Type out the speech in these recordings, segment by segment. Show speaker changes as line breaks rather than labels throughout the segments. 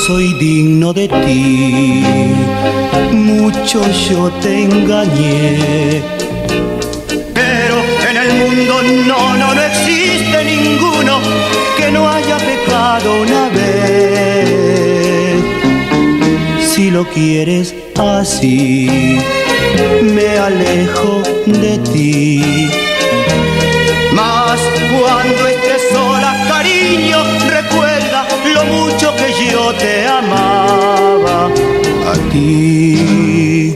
soy digno de ti, mucho yo te engañé. Pero en el mundo no existe ninguno que no haya pecado una vez. Si lo quieres así, me alejo de ti. Mas cuando estés sola, cariño, recuerda lo mucho que yo te amaba a ti.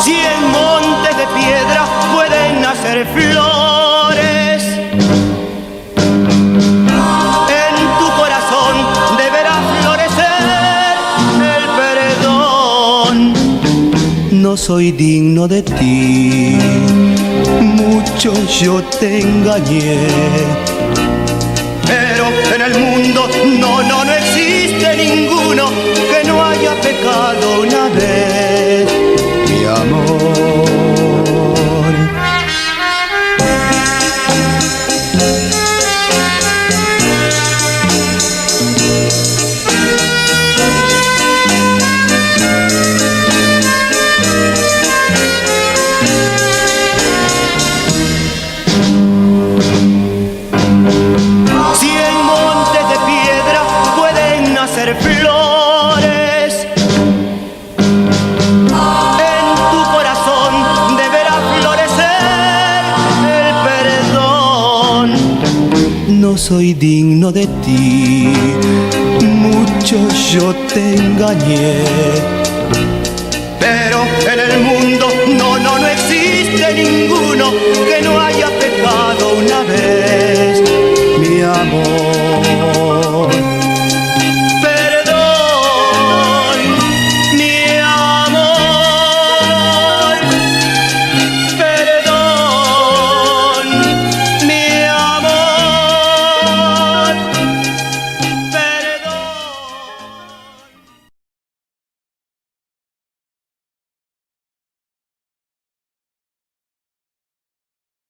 100 montes de piedra pueden nacer flores. En tu corazón deberá florecer el perdón. No soy digno de ti, mucho yo te engañé. Pero en el mundo no existe ninguno que no haya pecado una vez, mi amor. Flores en tu corazón deberá florecer el perdón. No soy digno de ti, mucho yo te engañé. Pero en el mundo no existe ninguno que no haya pecado una vez, mi amor.